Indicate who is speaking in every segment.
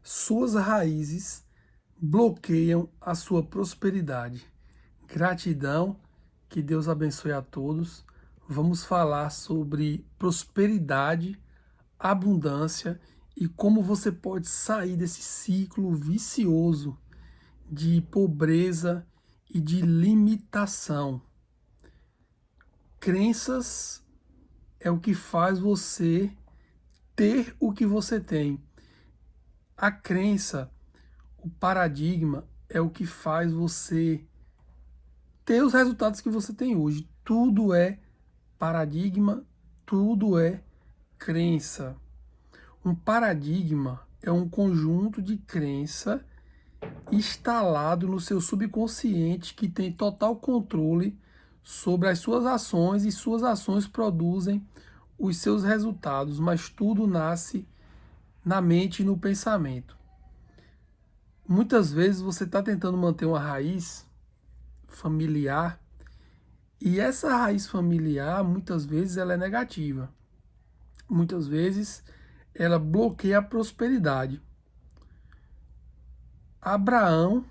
Speaker 1: Suas raízes bloqueiam a sua prosperidade. Gratidão, que Deus abençoe a todos. Vamos falar sobre prosperidade, abundância e como você pode sair desse ciclo vicioso de pobreza e de limitação. Crenças é o que faz você ter o que você tem. A crença, o paradigma, é o que faz você ter os resultados que você tem hoje. Tudo é paradigma, tudo é crença. Um paradigma é um conjunto de crença instalado no seu subconsciente que tem total controle sobre as suas ações e suas ações produzem os seus resultados, mas tudo nasce na mente e no pensamento. Muitas vezes você está tentando manter uma raiz familiar e essa raiz familiar, muitas vezes, ela é negativa. Muitas vezes, ela bloqueia a prosperidade. Abraão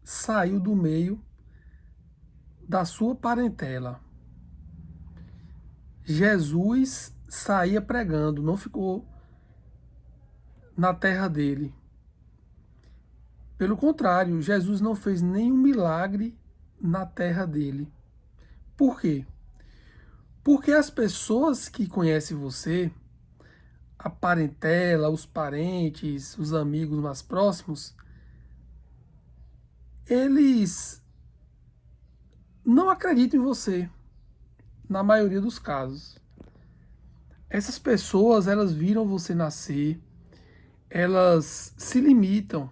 Speaker 1: saiu do meio da sua parentela. Jesus saía pregando, não ficou na terra dele. Pelo contrário, Jesus não fez nenhum milagre na terra dele. Por quê? Porque as pessoas que conhecem você, a parentela, os parentes, os amigos mais próximos, eles não acreditam em você, na maioria dos casos. Essas pessoas, elas viram você nascer, elas se limitam,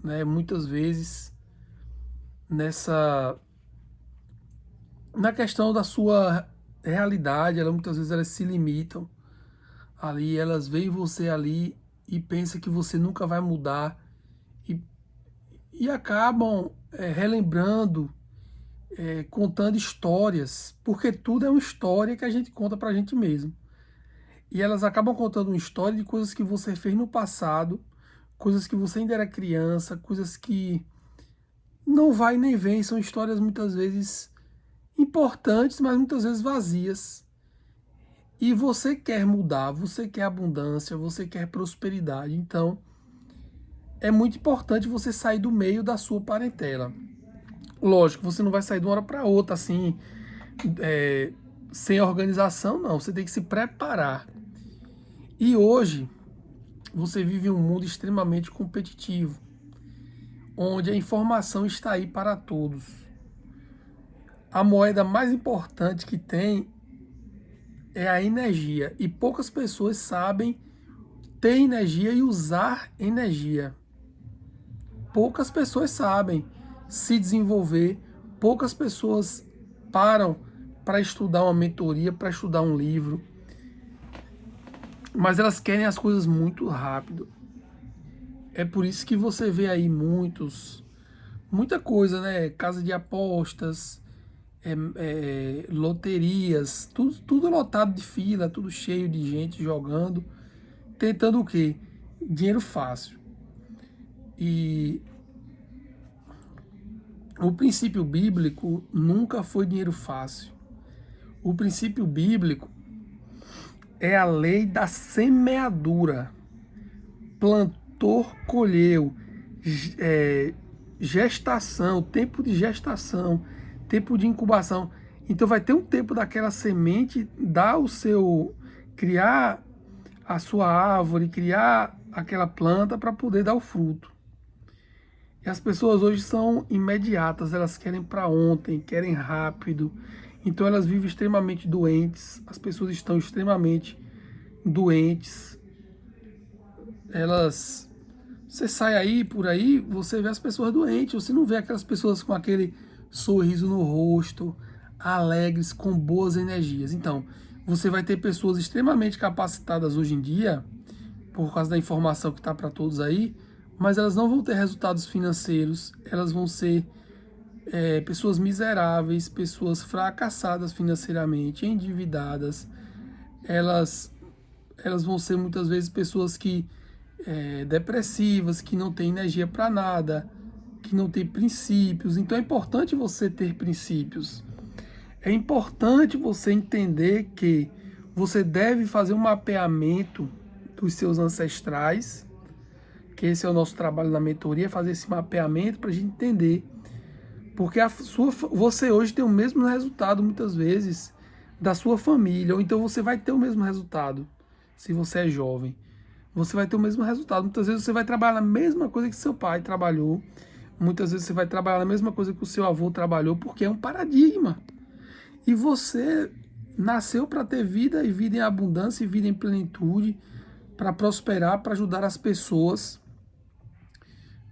Speaker 1: né, muitas vezes na questão da sua realidade, muitas vezes elas se limitam ali, elas veem você ali e pensam que você nunca vai mudar e, e acabam relembrando, contando histórias, porque tudo é uma história que a gente conta pra gente mesmo. E elas acabam contando uma história de coisas que você fez no passado, coisas que você ainda era criança, coisas que não vai nem vem, são histórias muitas vezes importantes, mas muitas vezes vazias. E você quer mudar, você quer abundância, você quer prosperidade. Então, é muito importante você sair do meio da sua parentela. Lógico, você não vai sair de uma hora para outra assim, sem organização, não. Você tem que se preparar. E hoje, você vive um mundo extremamente competitivo, onde a informação está aí para todos. A moeda mais importante que tem é a energia, e poucas pessoas sabem ter energia e usar energia. Poucas pessoas sabem se desenvolver, poucas pessoas param para estudar uma mentoria, para estudar um livro, mas elas querem as coisas muito rápido. É por isso que você vê aí muita coisa, né? Casa de apostas, loterias, tudo lotado de fila, tudo cheio de gente jogando, tentando o quê? Dinheiro fácil. E o princípio bíblico nunca foi dinheiro fácil. O princípio bíblico é a lei da semeadura. Plantou, colheu, gestação, tempo de gestação, tempo de incubação. Então vai ter um tempo daquela semente dar o seu, criar a sua árvore, criar aquela planta para poder dar o fruto. E as pessoas hoje são imediatas, elas querem para ontem, querem rápido. Então elas vivem extremamente doentes, as pessoas estão extremamente doentes. Você sai aí, por aí, você vê as pessoas doentes, você não vê aquelas pessoas com aquele sorriso no rosto, alegres, com boas energias. Então, você vai ter pessoas extremamente capacitadas hoje em dia, por causa da informação que está para todos aí, mas elas não vão ter resultados financeiros, elas vão ser pessoas miseráveis, pessoas fracassadas financeiramente, endividadas. Elas vão ser muitas vezes pessoas que depressivas, que não têm energia para nada, que não têm princípios. Então é importante você ter princípios. É importante você entender que você deve fazer um mapeamento dos seus ancestrais, que esse é o nosso trabalho na mentoria, fazer esse mapeamento para a gente entender. Porque você hoje tem o mesmo resultado, muitas vezes, da sua família, ou então você vai ter o mesmo resultado, se você é jovem. Você vai ter o mesmo resultado. Muitas vezes você vai trabalhar na mesma coisa que seu pai trabalhou, muitas vezes você vai trabalhar na mesma coisa que o seu avô trabalhou, porque é um paradigma. E você nasceu para ter vida, e vida em abundância, e vida em plenitude, para prosperar, para ajudar as pessoas,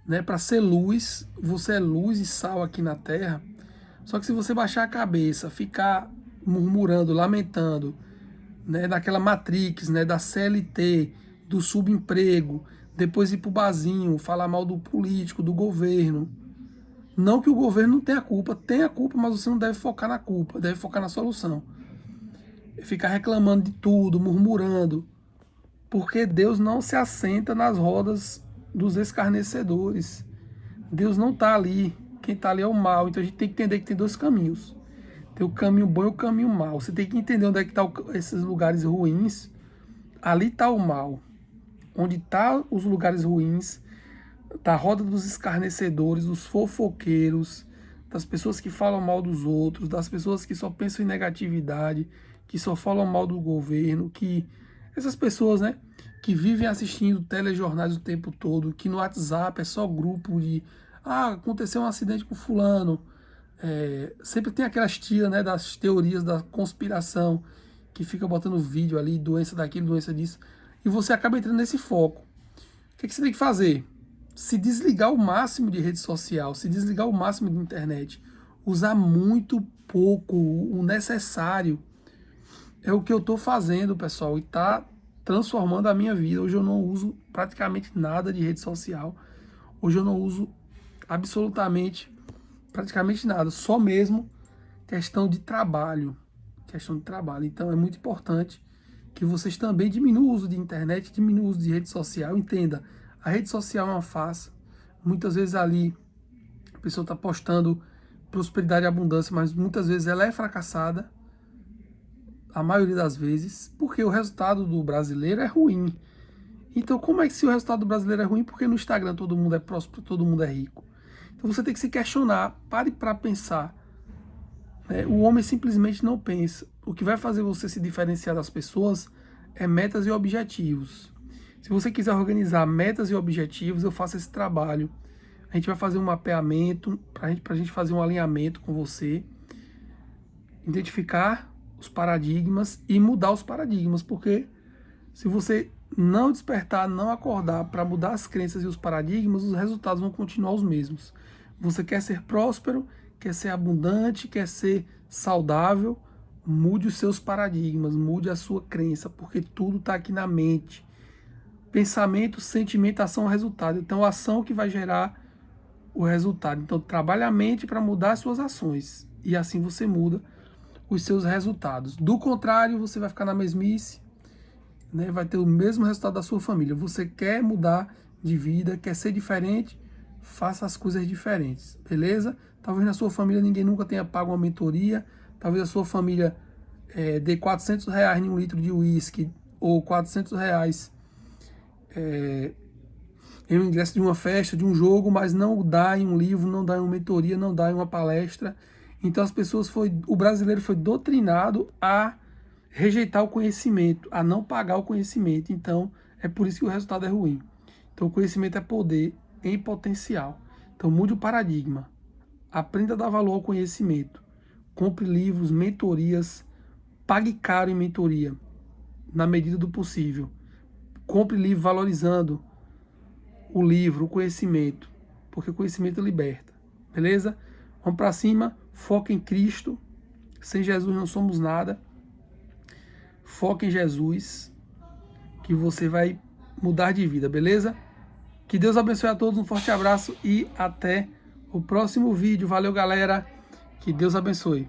Speaker 1: né, para ser luz. Você é luz e sal aqui na Terra. Só que se você baixar a cabeça, ficar murmurando, lamentando, né, daquela Matrix, né, da CLT, do subemprego, depois ir pro barzinho, falar mal do político, do governo. Não que o governo não tenha culpa, tem a culpa, mas você não deve focar na culpa, deve focar na solução. Ficar reclamando de tudo, murmurando, porque Deus não se assenta nas rodas dos escarnecedores. Deus não está ali. Quem está ali é o mal. Então a gente tem que entender que tem dois caminhos. Tem o caminho bom e o caminho mau. Você tem que entender onde é que estão esses lugares ruins. Ali está o mal. Onde estão os lugares ruins, está a roda dos escarnecedores, dos fofoqueiros, das pessoas que falam mal dos outros, das pessoas que só pensam em negatividade, que só falam mal do governo, que essas pessoas, né, que vivem assistindo telejornais o tempo todo, que no WhatsApp é só grupo de aconteceu um acidente com fulano. Sempre tem aquelas tias, né, das teorias da conspiração, que fica botando vídeo ali, doença daquilo, doença disso, e você acaba entrando nesse foco. O que você tem que fazer? Se desligar o máximo de rede social, se desligar o máximo de internet, usar muito pouco, o necessário. É o que eu estou fazendo, pessoal, e está transformando a minha vida. Hoje eu não uso praticamente nada de rede social. Hoje eu não uso absolutamente, praticamente nada. Só mesmo questão de trabalho. Questão de trabalho. Então é muito importante que vocês também diminuam o uso de internet, diminuam o uso de rede social. Entenda, a rede social é uma farsa. Muitas vezes ali a pessoa está postando prosperidade e abundância, mas muitas vezes ela é fracassada. A maioria das vezes, porque o resultado do brasileiro é ruim. Então, como é que se o resultado do brasileiro é ruim? Porque no Instagram todo mundo é próspero, todo mundo é rico. Então você tem que se questionar, pare para pensar. O homem simplesmente não pensa. O que vai fazer você se diferenciar das pessoas é metas e objetivos. Se você quiser organizar metas e objetivos, eu faço esse trabalho. A gente vai fazer um mapeamento, para a gente fazer um alinhamento com você, identificar os paradigmas e mudar os paradigmas, porque se você não despertar, não acordar para mudar as crenças e os paradigmas, os resultados vão continuar os mesmos. Você quer ser próspero, quer ser abundante, quer ser saudável, mude os seus paradigmas, mude a sua crença, porque tudo está aqui na mente. Pensamento, sentimento, ação, resultado. Então a ação que vai gerar o resultado. Então trabalhe a mente para mudar as suas ações, e assim você muda os seus resultados. Do contrário, você vai ficar na mesmice, né? Vai ter o mesmo resultado da sua família. Você quer mudar de vida, quer ser diferente, faça as coisas diferentes, beleza? Talvez na sua família ninguém nunca tenha pago uma mentoria, talvez a sua família dê R$400 em um litro de uísque, ou R$400 em um ingresso de uma festa, de um jogo, mas não dá em um livro, não dá em uma mentoria, não dá em uma palestra. Então o brasileiro foi doutrinado a rejeitar o conhecimento, a não pagar o conhecimento. Então é por isso que o resultado é ruim. Então o conhecimento é poder em potencial. Então mude o paradigma. Aprenda a dar valor ao conhecimento. Compre livros, mentorias, pague caro em mentoria, na medida do possível. Compre livro valorizando o livro, o conhecimento, porque o conhecimento liberta. Beleza? Vamos para cima. Foca em Cristo. Sem Jesus não somos nada. Foca em Jesus, que você vai mudar de vida, beleza? Que Deus abençoe a todos, um forte abraço e até o próximo vídeo. Valeu, galera. Que Deus abençoe.